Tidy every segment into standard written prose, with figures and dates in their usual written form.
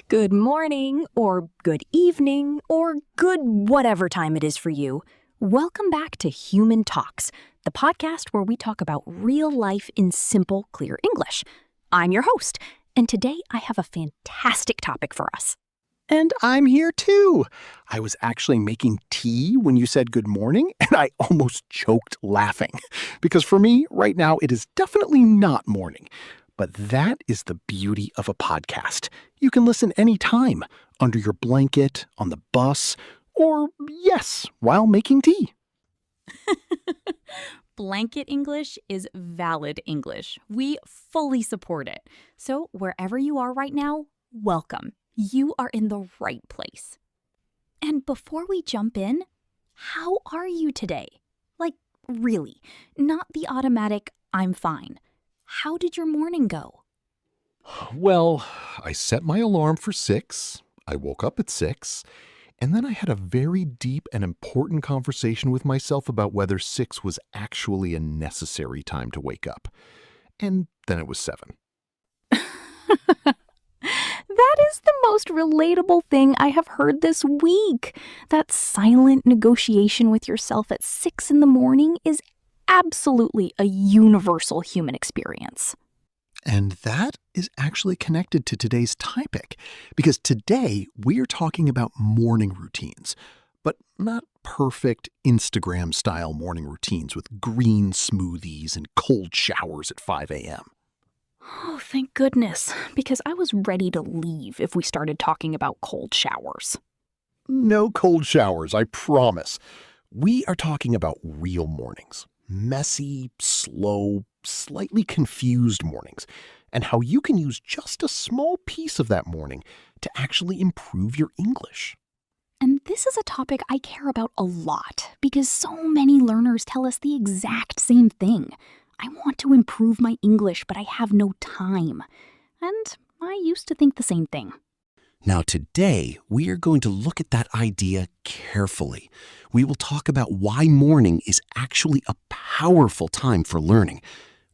Good morning, or good evening, or good whatever time it is for you. Welcome back to Human Talks, the podcast where we talk about real life in simple, clear English. I'm your host, and today I have a fantastic topic for us. And I'm here too. I was actually making tea when you said good morning, and I almost choked laughing. Because for me, right now, it is definitely not morning. But that is the beauty of a podcast. You can listen anytime, under your blanket, on the bus, or, yes, while making tea. Blanket English is valid English. We fully support it. So wherever you are right now, welcome. You are in the right place. And before we jump in, how are you today? Like, really, not the automatic, I'm fine. How did your morning go? Well, I set my alarm for 6. I woke up at 6. And then I had a very deep and important conversation with myself about whether 6 was actually a necessary time to wake up. And then it was 7. That is the most relatable thing I have heard this week. That silent negotiation with yourself at 6 in the morning is absolutely a universal human experience. And that is actually connected to today's topic, because today we are talking about morning routines, but not perfect Instagram-style morning routines with green smoothies and cold showers at 5 a.m. Oh, thank goodness, because I was ready to leave if we started talking about cold showers. No cold showers, I promise. We are talking about real mornings. Messy, slow, slightly confused mornings, and how you can use just a small piece of that morning to actually improve your English. And this is a topic I care about a lot because so many learners tell us the exact same thing. I want to improve my English, but I have no time. And I used to think the same thing. Now today, we are going to look at that idea carefully. We will talk about why morning is actually a powerful time for learning.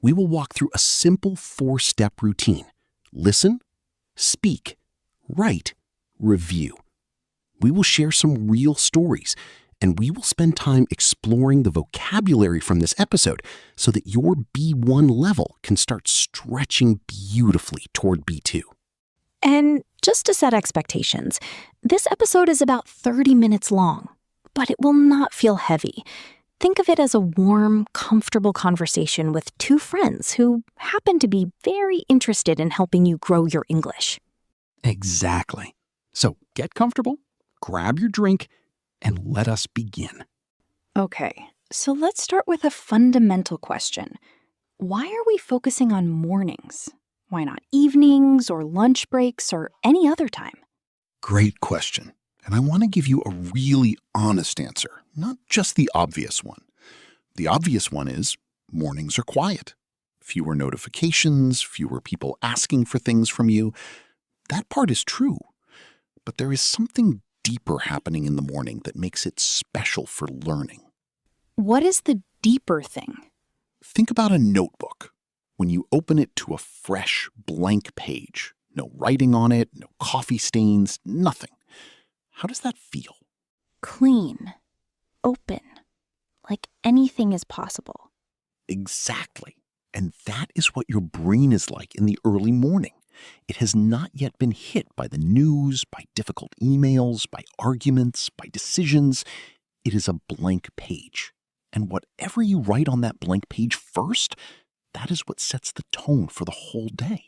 We will walk through a simple 4-step routine. Listen, speak, write, review. We will share some real stories, and we will spend time exploring the vocabulary from this episode so that your B1 level can start stretching beautifully toward B2. And just to set expectations, this episode is about 30 minutes long, but it will not feel heavy. Think of it as a warm, comfortable conversation with two friends who happen to be very interested in helping you grow your English. Exactly. So get comfortable, grab your drink, and let us begin. Okay, so let's start with a fundamental question. Why are we focusing on mornings? Why not evenings or lunch breaks or any other time? Great question. And I want to give you a really honest answer, not just the obvious one. The obvious one is mornings are quiet. Fewer notifications, fewer people asking for things from you. That part is true. But there is something deeper happening in the morning that makes it special for learning. What is the deeper thing? Think about a notebook. When you open it to a fresh, blank page, no writing on it, no coffee stains, nothing. How does that feel? Clean. Open. Like anything is possible. Exactly. And that is what your brain is like in the early morning. It has not yet been hit by the news, by difficult emails, by arguments, by decisions. It is a blank page. And whatever you write on that blank page first, that is what sets the tone for the whole day.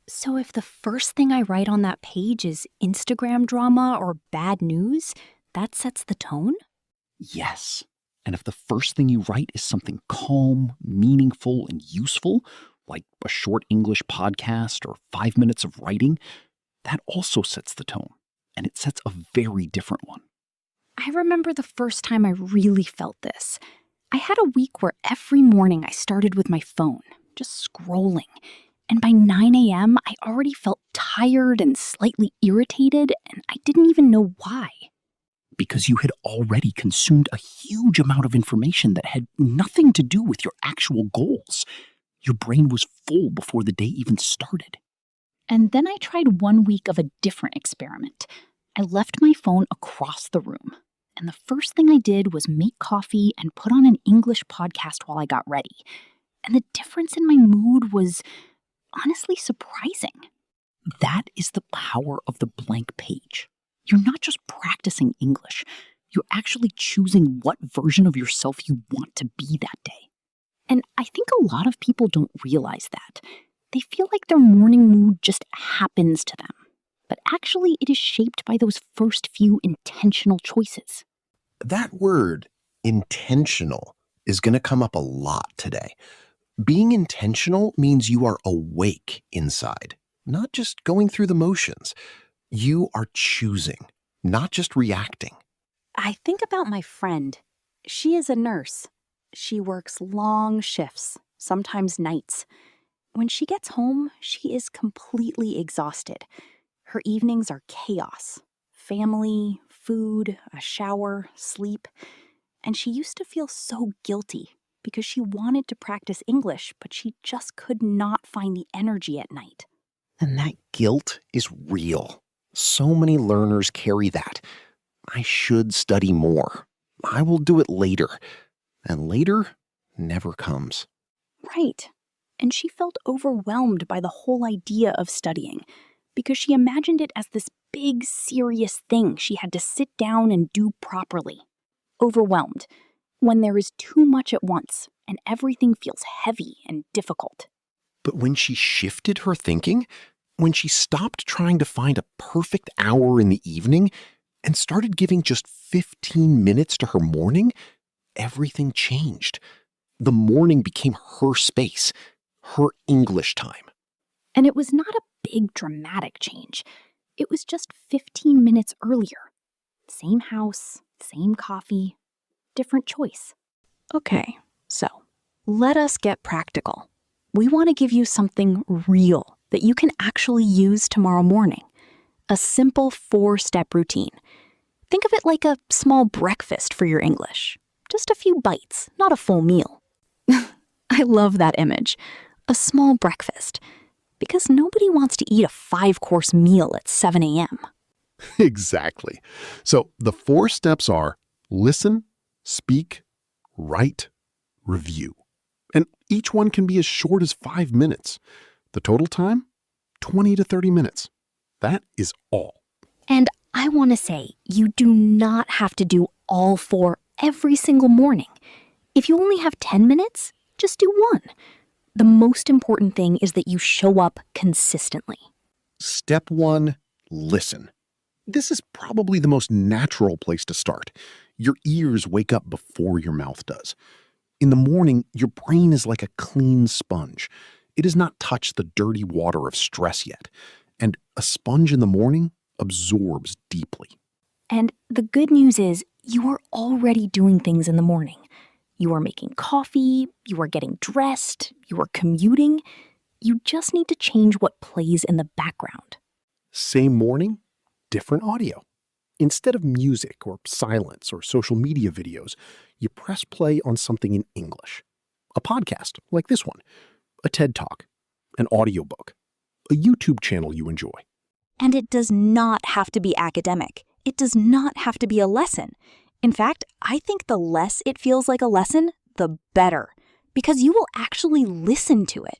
So if the first thing I write on that page is Instagram drama or bad news, that sets the tone? Yes. And if the first thing you write is something calm, meaningful, and useful, like a short English podcast or 5 minutes of writing, that also sets the tone. And it sets a very different one. I remember the first time I really felt this. I had a week where every morning I started with my phone, just scrolling. And by 9 a.m., I already felt tired and slightly irritated, and I didn't even know why. Because you had already consumed a huge amount of information that had nothing to do with your actual goals. Your brain was full before the day even started. And then I tried 1 week of a different experiment. I left my phone across the room. And the first thing I did was make coffee and put on an English podcast while I got ready. And the difference in my mood was honestly surprising. That is the power of the blank page. You're not just practicing English. You're actually choosing what version of yourself you want to be that day. And I think a lot of people don't realize that. They feel like their morning mood just happens to them. But actually, it is shaped by those first few intentional choices. That word, intentional, is going to come up a lot today. Being intentional means you are awake inside, not just going through the motions. You are choosing, not just reacting. I think about my friend. She is a nurse. She works long shifts, sometimes nights. When she gets home, she is completely exhausted. Her evenings are chaos. Family, food, a shower, sleep. And she used to feel so guilty because she wanted to practice English, but she just could not find the energy at night. And that guilt is real. So many learners carry that. I should study more. I will do it later. And later never comes. Right. And she felt overwhelmed by the whole idea of studying because she imagined it as this big, serious thing she had to sit down and do properly. Overwhelmed when there is too much at once and everything feels heavy and difficult. But when she shifted her thinking, when she stopped trying to find a perfect hour in the evening and started giving just 15 minutes to her morning, everything changed. The morning became her space, her English time. And it was not a big dramatic change. It was just 15 minutes earlier. Same house, same coffee, different choice. Okay, so let us get practical. We want to give you something real that you can actually use tomorrow morning. A simple 4-step routine. Think of it like a small breakfast for your English. Just a few bites, not a full meal. I love that image. A small breakfast. Because nobody wants to eat a 5-course meal at 7 a.m. Exactly. So the 4 steps are listen, speak, write, review. And each one can be as short as 5 minutes. The total time? 20 to 30 minutes. That is all. And I want to say, you do not have to do all 4 every single morning. If you only have 10 minutes, just do 1. The most important thing is that you show up consistently. Step 1, listen. This is probably the most natural place to start. Your ears wake up before your mouth does. In the morning, your brain is like a clean sponge. It has not touched the dirty water of stress yet. And a sponge in the morning absorbs deeply. And the good news is you are already doing things in the morning. You are making coffee, you are getting dressed, you are commuting. You just need to change what plays in the background. Same morning, different audio. Instead of music or silence or social media videos, you press play on something in English. A podcast like this one, a TED Talk, an audiobook, a YouTube channel you enjoy. And it does not have to be academic. It does not have to be a lesson. In fact, I think the less it feels like a lesson, the better, because you will actually listen to it.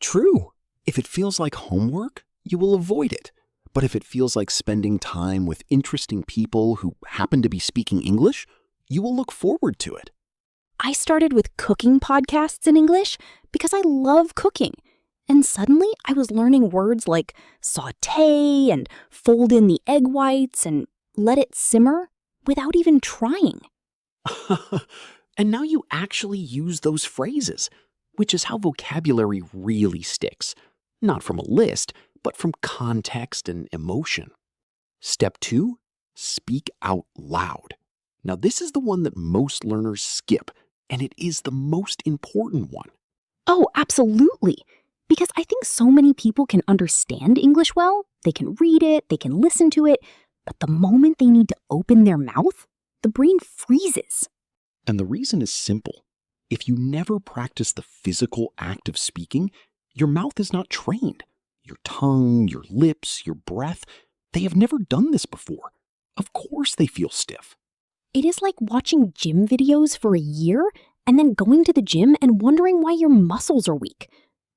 True. If it feels like homework, you will avoid it. But if it feels like spending time with interesting people who happen to be speaking English, you will look forward to it. I started with cooking podcasts in English because I love cooking. And suddenly I was learning words like sauté and fold in the egg whites and let it simmer without even trying. And now you actually use those phrases, which is how vocabulary really sticks. Not from a list, but from context and emotion. Step 2, speak out loud. Now this is the one that most learners skip, and it is the most important one. Oh, absolutely. Because I think so many people can understand English well, they can read it, they can listen to it, but the moment they need to open their mouth, the brain freezes. And the reason is simple. If you never practice the physical act of speaking, your mouth is not trained. your tongue, your lips, your breath. They have never done this before. Of course they feel stiff. It is like watching gym videos for a year and then going to the gym and wondering why your muscles are weak.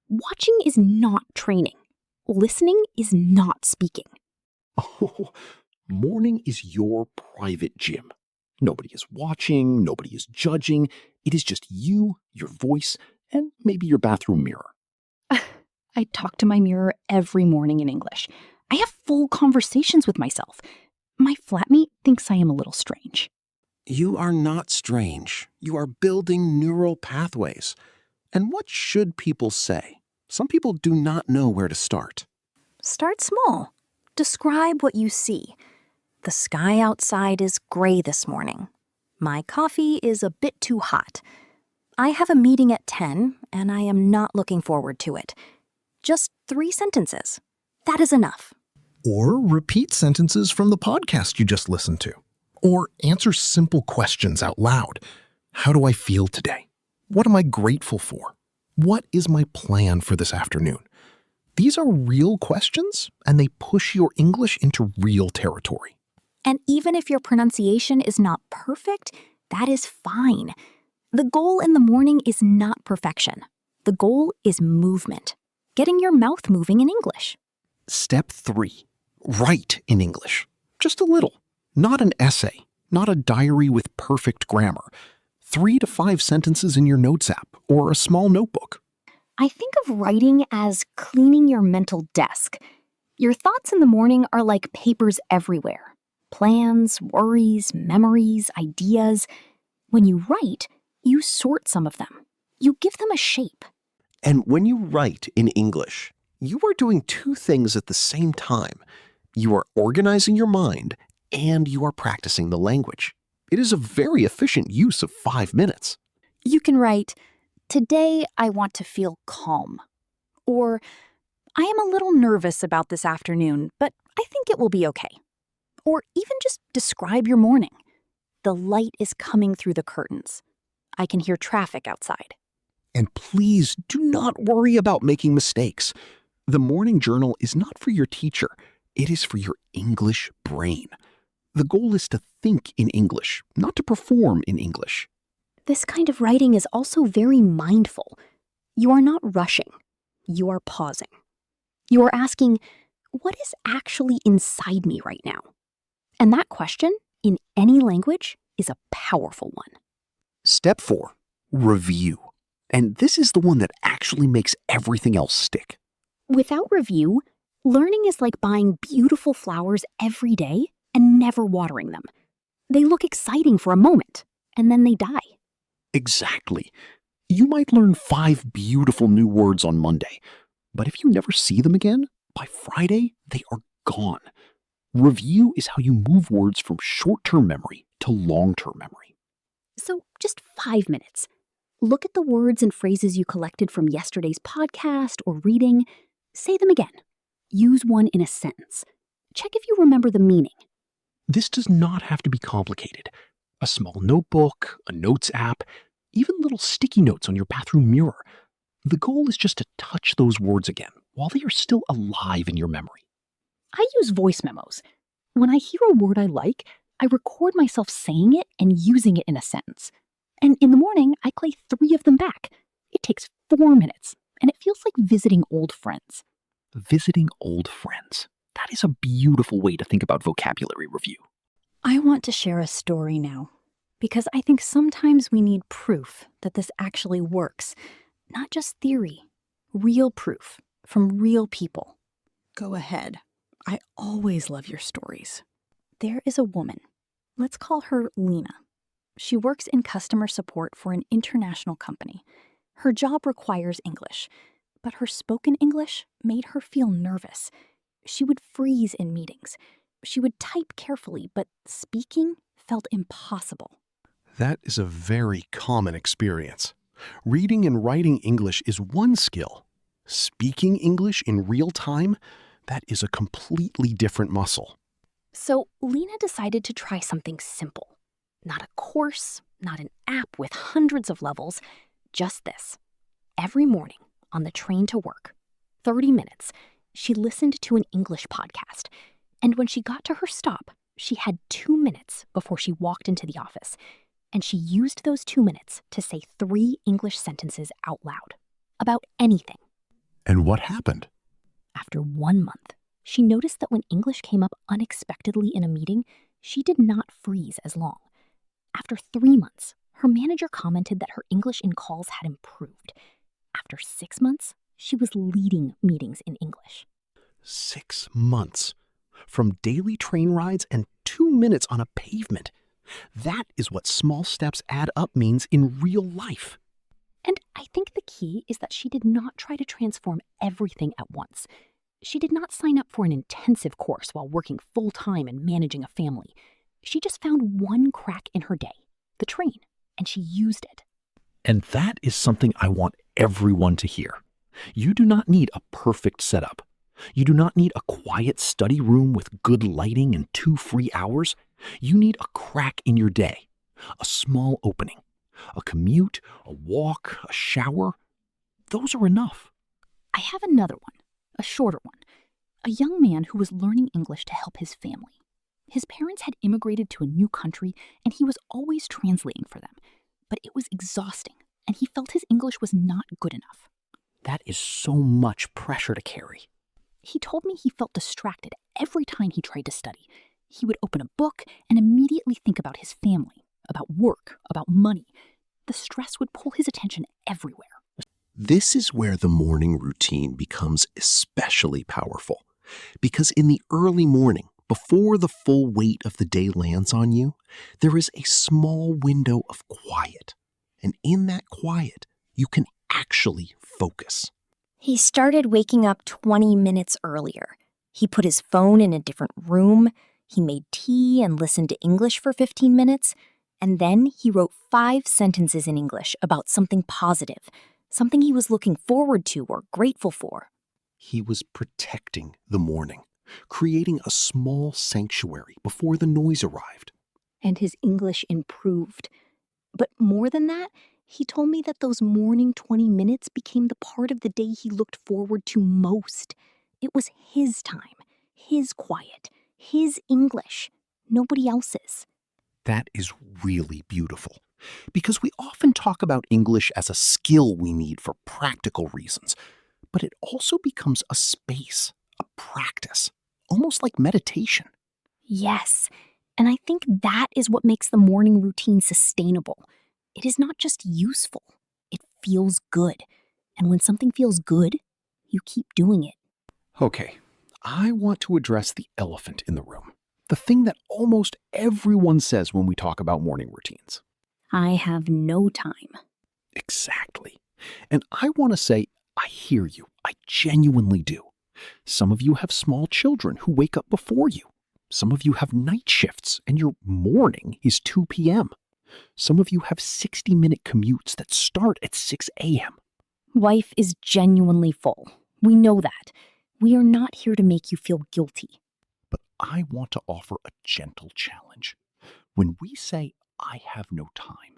Watching is not training. Listening is not speaking. Oh, morning is your private gym. Nobody is watching, nobody is judging. It is just you, your voice, and maybe your bathroom mirror. I talk to my mirror every morning in English. I have full conversations with myself. My flatmate thinks I am a little strange. You are not strange. You are building neural pathways. And what should people say? Some people do not know where to start. Start small. Describe what you see. The sky outside is gray this morning. My coffee is a bit too hot. I have a meeting at 10, and I am not looking forward to it. Just 3 sentences. That is enough. Or repeat sentences from the podcast you just listened to. Or answer simple questions out loud. How do I feel today? What am I grateful for? What is my plan for this afternoon? These are real questions, and they push your English into real territory. And even if your pronunciation is not perfect, that is fine. The goal in the morning is not perfection. The goal is movement. Getting your mouth moving in English. Step 3. Write in English. Just a little. Not an essay. Not a diary with perfect grammar. 3 to 5 sentences in your notes app or a small notebook. I think of writing as cleaning your mental desk. Your thoughts in the morning are like papers everywhere. Plans, worries, memories, ideas. When you write, you sort some of them. You give them a shape. And when you write in English, you are doing 2 things at the same time. You are organizing your mind and you are practicing the language. It is a very efficient use of 5 minutes. You can write, "Today I want to feel calm." Or, "I am a little nervous about this afternoon, but I think it will be okay." Or even just describe your morning. The light is coming through the curtains. I can hear traffic outside. And please do not worry about making mistakes. The morning journal is not for your teacher. It is for your English brain. The goal is to think in English, not to perform in English. This kind of writing is also very mindful. You are not rushing. You are pausing. You are asking, what is actually inside me right now? And that question, in any language, is a powerful one. Step 4, review. And this is the one that actually makes everything else stick. Without review, learning is like buying beautiful flowers every day and never watering them. They look exciting for a moment, and then they die. Exactly. You might learn 5 beautiful new words on Monday, but if you never see them again, by Friday, they are gone. Review is how you move words from short-term memory to long-term memory. So just 5 minutes. Look at the words and phrases you collected from yesterday's podcast or reading. Say them again. Use one in a sentence. Check if you remember the meaning. This does not have to be complicated. A small notebook, a notes app, even little sticky notes on your bathroom mirror. The goal is just to touch those words again while they are still alive in your memory. I use voice memos. When I hear a word I like, I record myself saying it and using it in a sentence. And in the morning, I play 3 of them back. It takes 4 minutes, and it feels like visiting old friends. Visiting old friends. That is a beautiful way to think about vocabulary review. I want to share a story now, because I think sometimes we need proof that this actually works. Not just theory, real proof from real people. Go ahead. I always love your stories. There is a woman. Let's call her Lena. She works in customer support for an international company. Her job requires English, but her spoken English made her feel nervous. She would freeze in meetings. She would type carefully, but speaking felt impossible. That is a very common experience. Reading and writing English is one skill. Speaking English in real time, that is a completely different muscle. So Lena decided to try something simple. Not a course, not an app with hundreds of levels, just this. Every morning on the train to work, 30 minutes, She listened to an English podcast, and when she got to her stop, she had 2 minutes before she walked into the office, and she used those 2 minutes to say 3 English sentences out loud about anything. And what happened? After 1 month, she noticed that when English came up unexpectedly in a meeting, she did not freeze as long. After 3 months, her manager commented that her English in calls had improved. After 6 months, she was leading meetings in English. 6 months. From daily train rides and 2 minutes on a pavement. That is what small steps add up means in real life. And I think the key is that she did not try to transform everything at once. She did not sign up for an intensive course while working full-time and managing a family. She just found one crack in her day, the train, and she used it. And that is something I want everyone to hear. You do not need a perfect setup. You do not need a quiet study room with good lighting and 2 free hours. You need a crack in your day, a small opening, a commute, a walk, a shower. Those are enough. I have another one, a shorter one. A young man who was learning English to help his family. His parents had immigrated to a new country, and he was always translating for them. But it was exhausting, and he felt his English was not good enough. That is so much pressure to carry. He told me he felt distracted every time he tried to study. He would open a book and immediately think about his family, about work, about money. The stress would pull his attention everywhere. This is where the morning routine becomes especially powerful. Because in the early morning, before the full weight of the day lands on you, there is a small window of quiet. And in that quiet, you can actually focus. He started waking up 20 minutes earlier. He put his phone in a different room. He made tea and listened to English for 15 minutes. And then he wrote 5 sentences in English about something positive, something he was looking forward to or grateful for. He was protecting the morning, creating a small sanctuary before the noise arrived. And his English improved. But more than that, he told me that those morning 20 minutes became the part of the day he looked forward to most. It was his time, his quiet, his English, nobody else's. That is really beautiful, because we often talk about English as a skill we need for practical reasons, but it also becomes a space, a practice, almost like meditation. Yes, and I think that is what makes the morning routine sustainable. It is not just useful, it feels good. And when something feels good, you keep doing it. Okay, I want to address the elephant in the room. The thing that almost everyone says when we talk about morning routines. I have no time. Exactly. And I want to say, I hear you. I genuinely do. Some of you have small children who wake up before you. Some of you have night shifts and your morning is 2 p.m. Some of you have 60-minute commutes that start at 6 a.m. Life is genuinely full. We know that. We are not here to make you feel guilty. But I want to offer a gentle challenge. When we say, I have no time,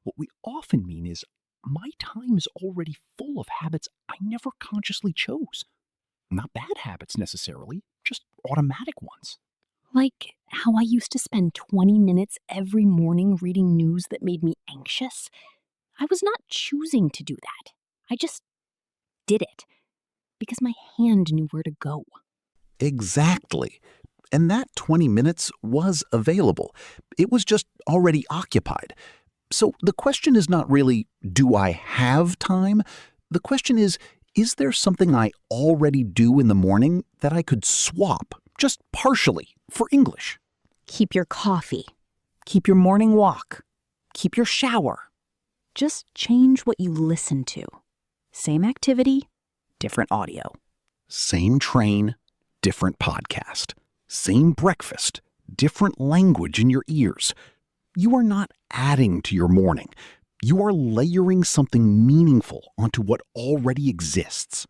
what we often mean is, my time is already full of habits I never consciously chose. Not bad habits necessarily, just automatic ones. Like how I used to spend 20 minutes every morning reading news that made me anxious. I was not choosing to do that. I just did it because my hand knew where to go. Exactly. And that 20 minutes was available. It was just already occupied. So the question is not really, do I have time? The question is there something I already do in the morning that I could swap, just partially, for English? Keep your coffee. Keep your morning walk. Keep your shower. Just change what you listen to. Same activity, different audio. Same train, different podcast. Same breakfast, different language in your ears. You are not adding to your morning. You are layering something meaningful onto what already exists.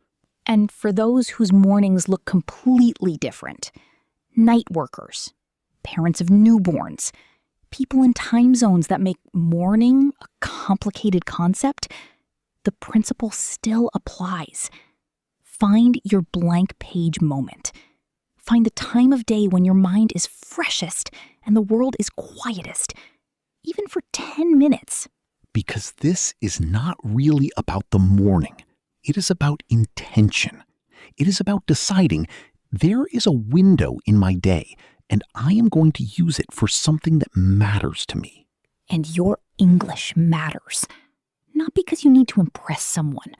And for those whose mornings look completely different, night workers, parents of newborns, people in time zones that make morning a complicated concept, the principle still applies. Find your blank page moment. Find the time of day when your mind is freshest and the world is quietest, even for 10 minutes. Because this is not really about the morning. It is about intention. It is about deciding there is a window in my day, and I am going to use it for something that matters to me. And your English matters. Not because you need to impress someone,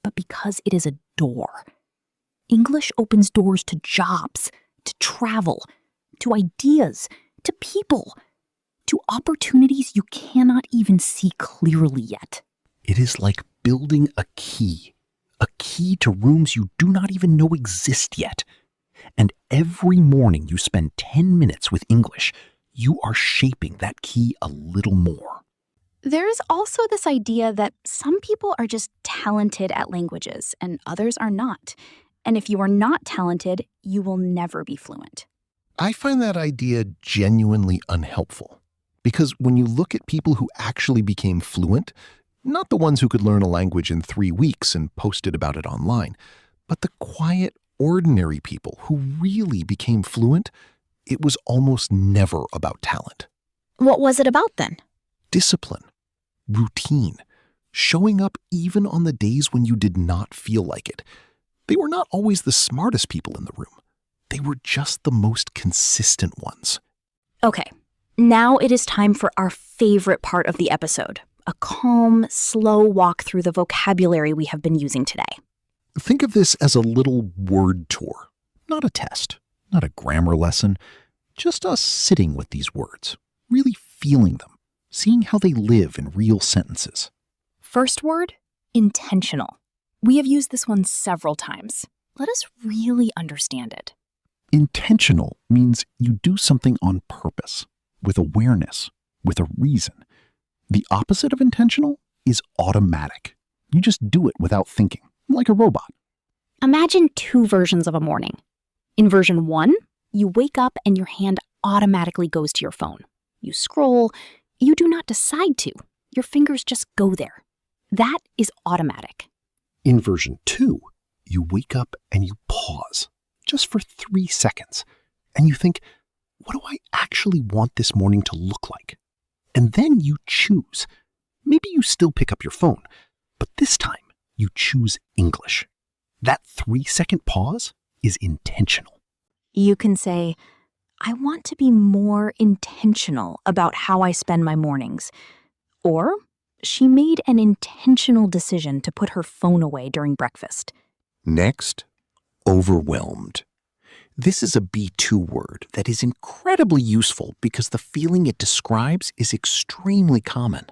but because it is a door. English opens doors to jobs, to travel, to ideas, to people, to opportunities you cannot even see clearly yet. It is like building a key to rooms you do not even know exist yet. And every morning you spend 10 minutes with English, you are shaping that key a little more. There's also this idea that some people are just talented at languages and others are not. And if you are not talented, you will never be fluent. I find that idea genuinely unhelpful. Because when you look at people who actually became fluent, not the ones who could learn a language in 3 weeks and posted about it online, but the quiet, ordinary people who really became fluent, it was almost never about talent. What was it about then? Discipline, routine, showing up even on the days when you did not feel like it. They were not always the smartest people in the room. They were just the most consistent ones. Okay, now it is time for our favorite part of the episode. A calm, slow walk through the vocabulary we have been using today. Think of this as a little word tour, not a test, not a grammar lesson, just us sitting with these words, really feeling them, seeing how they live in real sentences. First word, intentional. We have used this one several times. Let us really understand it. Intentional means you do something on purpose, with awareness, with a reason. The opposite of intentional is automatic. You just do it without thinking, like a robot. Imagine 2 versions of a morning. In version 1, you wake up and your hand automatically goes to your phone. You scroll. You do not decide to. Your fingers just go there. That is automatic. In version 2, you wake up and you pause, just for 3 seconds, and you think, what do I actually want this morning to look like? And then you choose. Maybe you still pick up your phone, but this time you choose English. That 3-second pause is intentional. You can say, I want to be more intentional about how I spend my mornings. Or, she made an intentional decision to put her phone away during breakfast. Next, overwhelmed. This is a B2 word that is incredibly useful because the feeling it describes is extremely common.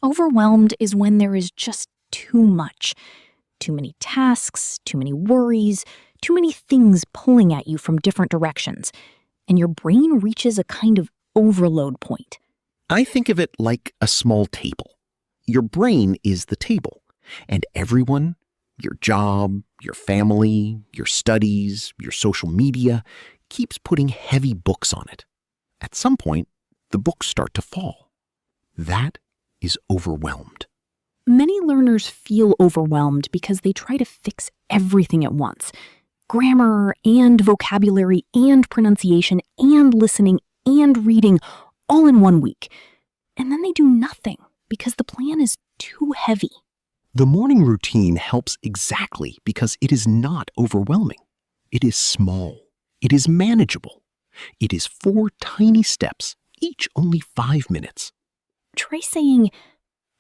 Overwhelmed is when there is just too much. Too many tasks, too many worries, too many things pulling at you from different directions, and your brain reaches a kind of overload point. I think of it like a small table. Your brain is the table, and everyone, your job, your family, your studies, your social media, keeps putting heavy books on it. At some point, the books start to fall. That is overwhelmed. Many learners feel overwhelmed because they try to fix everything at once. Grammar and vocabulary and pronunciation and listening and reading all in 1 week. And then they do nothing because the plan is too heavy. The morning routine helps exactly because it is not overwhelming. It is small. It is manageable. It is 4 tiny steps, each only 5 minutes. Try saying,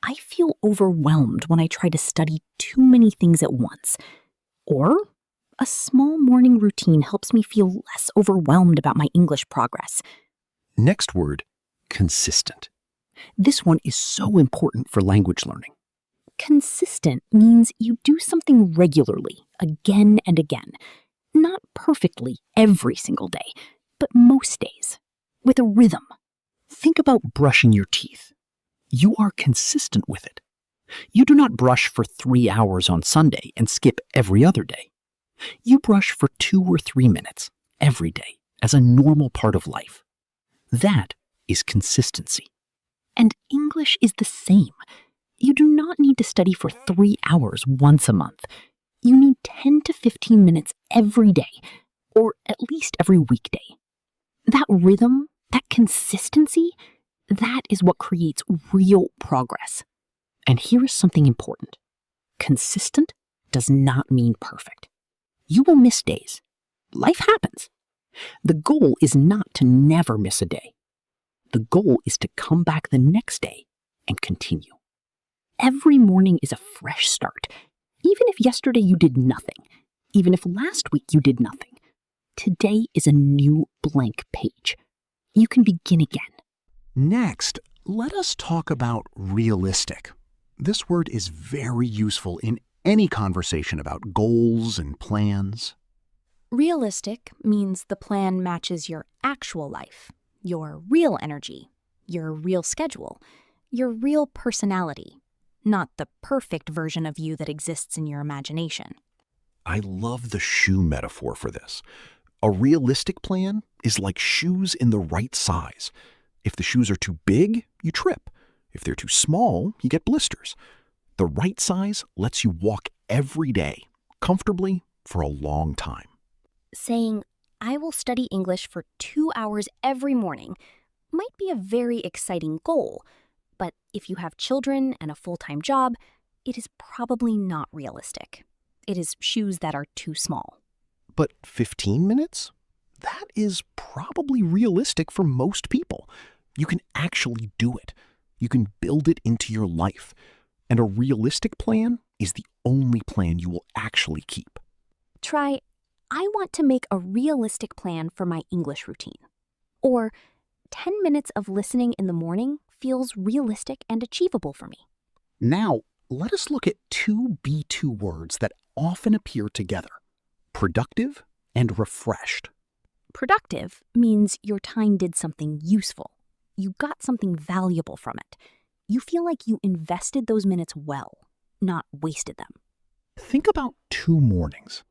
I feel overwhelmed when I try to study too many things at once. Or, a small morning routine helps me feel less overwhelmed about my English progress. Next word, consistent. This one is so important for language learning. Consistent means you do something regularly, again and again. Not perfectly every single day, but most days, with a rhythm. Think about brushing your teeth. You are consistent with it. You do not brush for 3 hours on Sunday and skip every other day. You brush for 2 or 3 minutes every day as a normal part of life. That is consistency. And English is the same. You do not need to study for 3 hours once a month. You need 10 to 15 minutes every day, or at least every weekday. That rhythm, that consistency, that is what creates real progress. And here is something important. Consistent does not mean perfect. You will miss days. Life happens. The goal is not to never miss a day. The goal is to come back the next day and continue. Every morning is a fresh start. Even if yesterday you did nothing, even if last week you did nothing, today is a new blank page. You can begin again. Next, let us talk about realistic. This word is very useful in any conversation about goals and plans. Realistic means the plan matches your actual life, your real energy, your real schedule, your real personality, not the perfect version of you that exists in your imagination. I love the shoe metaphor for this. A realistic plan is like shoes in the right size. If the shoes are too big, you trip. If they're too small, you get blisters. The right size lets you walk every day, comfortably, for a long time. Saying, I will study English for 2 hours every morning might be a very exciting goal, but if you have children and a full-time job, it is probably not realistic. It is shoes that are too small. But 15 minutes? That is probably realistic for most people. You can actually do it. You can build it into your life. And a realistic plan is the only plan you will actually keep. Try, I want to make a realistic plan for my English routine. Or 10 minutes of listening in the morning feels realistic and achievable for me. Now, let us look at two B2 words that often appear together: productive and refreshed. Productive means your time did something useful. You got something valuable from it. You feel like you invested those minutes well, not wasted them. Think about 2 mornings.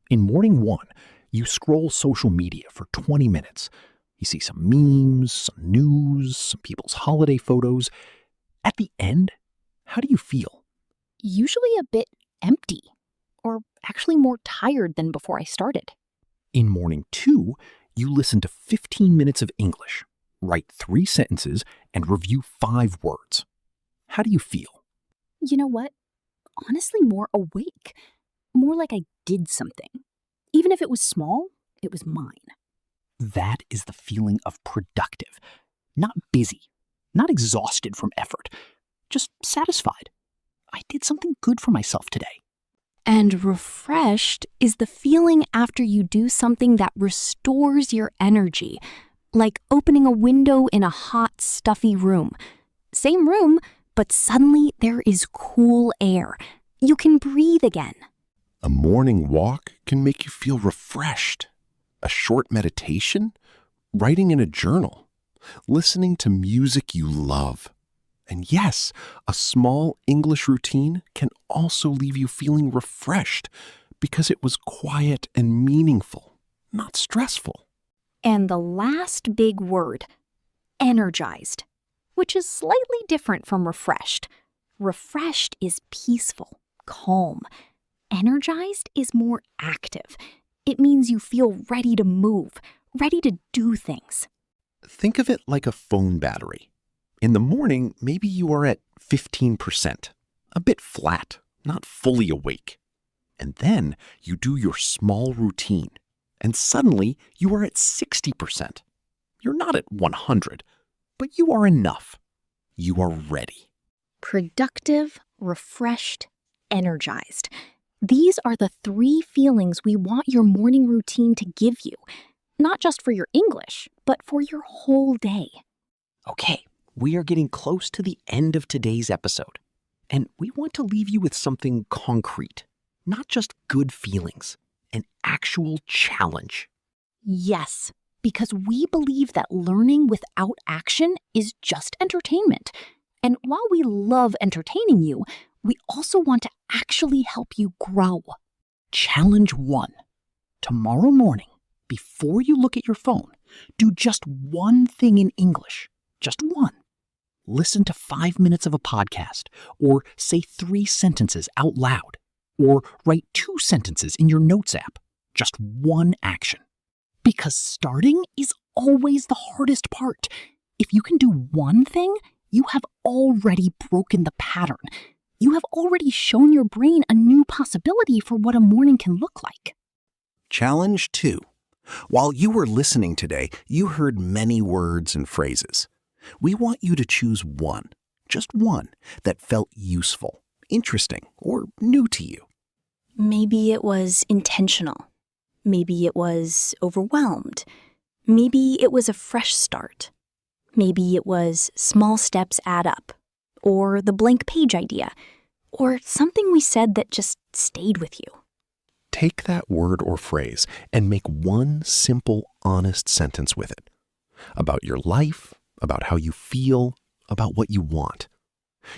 In morning 1, you scroll social media for 20 minutes. You see some memes, some news, some people's holiday photos. At the end, how do you feel? Usually a bit empty, or actually more tired than before I started. In morning 2, you listen to 15 minutes of English, write 3 sentences, and review 5 words. How do you feel? You know what? Honestly, more awake. More like I did something. Even if it was small, it was mine. That is the feeling of productive. Not busy, not exhausted from effort, just satisfied. I did something good for myself today. And refreshed is the feeling after you do something that restores your energy, like opening a window in a hot, stuffy room. Same room, but suddenly there is cool air. You can breathe again. A morning walk can make you feel refreshed. A short meditation, writing in a journal, listening to music you love. And yes, a small English routine can also leave you feeling refreshed because it was quiet and meaningful, not stressful. And the last big word, energized, which is slightly different from refreshed. Refreshed is peaceful, calm. Energized is more active. It means you feel ready to move, ready to do things. Think of it like a phone battery. In the morning, maybe you are at 15%, a bit flat, not fully awake. And then you do your small routine, and suddenly you are at 60%. You're not at 100, but you are enough. You are ready. Productive, refreshed, energized. These are the 3 feelings we want your morning routine to give you, not just for your English, but for your whole day. Okay, we are getting close to the end of today's episode, and we want to leave you with something concrete, not just good feelings, an actual challenge. Yes, because we believe that learning without action is just entertainment. And while we love entertaining you, we also want to actually help you grow. Challenge 1. Tomorrow morning, before you look at your phone, do just one thing in English. Just one. Listen to 5 minutes of a podcast, or say 3 sentences out loud, or write 2 sentences in your Notes app. Just one action. Because starting is always the hardest part. If you can do one thing, you have already broken the pattern. You have already shown your brain a new possibility for what a morning can look like. Challenge 2. While you were listening today, you heard many words and phrases. We want you to choose one, just one, that felt useful, interesting, or new to you. Maybe it was intentional. Maybe it was overwhelmed. Maybe it was a fresh start. Maybe it was small steps add up, or the blank page idea, or something we said that just stayed with you. Take that word or phrase and make one simple, honest sentence with it. About your life, about how you feel, about what you want.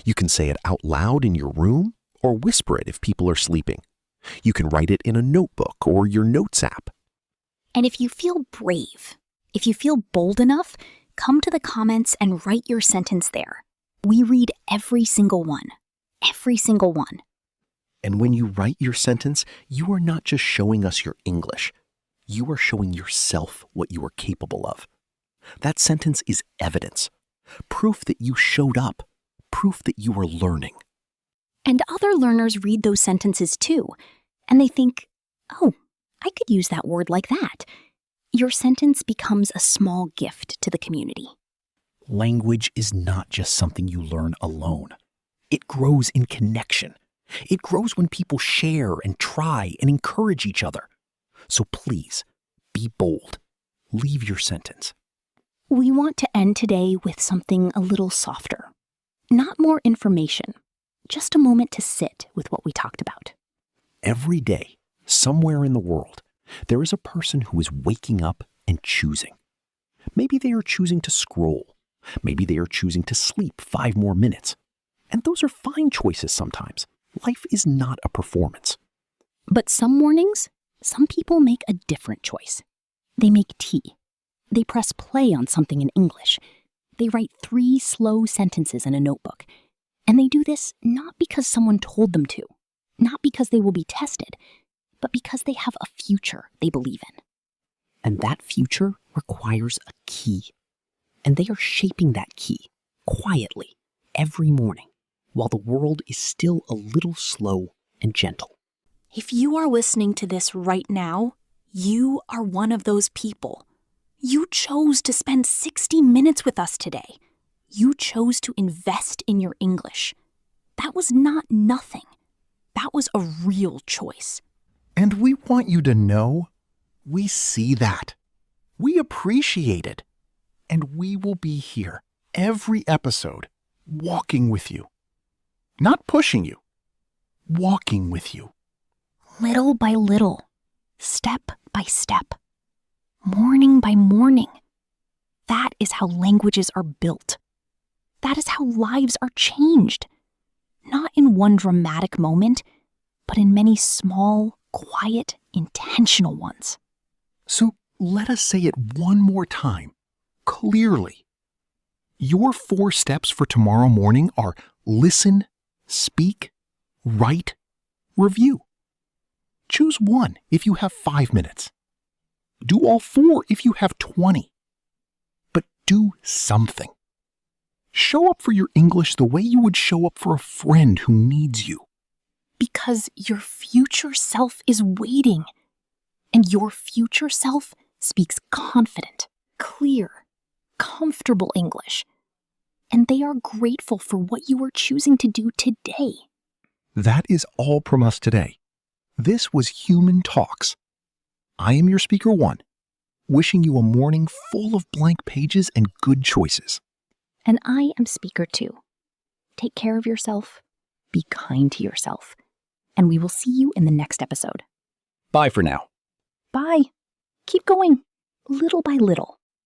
You can say it out loud in your room or whisper it if people are sleeping. You can write it in a notebook or your Notes app. And if you feel brave, if you feel bold enough, come to the comments and write your sentence there. We read every single one. Every single one. And when you write your sentence, you are not just showing us your English. You are showing yourself what you are capable of. That sentence is evidence. Proof that you showed up. Proof that you are learning. And other learners read those sentences too, and they think, oh, I could use that word like that. Your sentence becomes a small gift to the community. Language is not just something you learn alone. It grows in connection. It grows when people share and try and encourage each other. So please, be bold. Leave your sentence. We want to end today with something a little softer. Not more information, just a moment to sit with what we talked about. Every day, somewhere in the world, there is a person who is waking up and choosing. Maybe they are choosing to scroll. Maybe they are choosing to sleep 5 more minutes. And those are fine choices sometimes. Life is not a performance. But some mornings, some people make a different choice. They make tea. They press play on something in English. They write 3 slow sentences in a notebook. And they do this not because someone told them to, not because they will be tested, but because they have a future they believe in. And that future requires a key. And they are shaping that key, quietly, every morning, while the world is still a little slow and gentle. If you are listening to this right now, you are one of those people. You chose to spend 60 minutes with us today. You chose to invest in your English. That was not nothing. That was a real choice. And we want you to know we see that. We appreciate it. And we will be here every episode, walking with you. Not pushing you, walking with you. Little by little, step by step, morning by morning. That is how languages are built. That is how lives are changed. Not in one dramatic moment, but in many small, quiet, intentional ones. So let us say it one more time, clearly. Your 4 steps for tomorrow morning are listen, speak, write, review. Choose one if you have 5 minutes. Do all 4 if you have 20. But do something. Show up for your English the way you would show up for a friend who needs you. Because your future self is waiting. And your future self speaks confident, clear, comfortable English. And they are grateful for what you are choosing to do today. That is all from us today. This was Human Talks. I am your speaker 1, wishing you a morning full of blank pages and good choices. And I am speaker 2. Take care of yourself, be kind to yourself, and we will see you in the next episode. Bye for now. Bye. Keep going, little by little.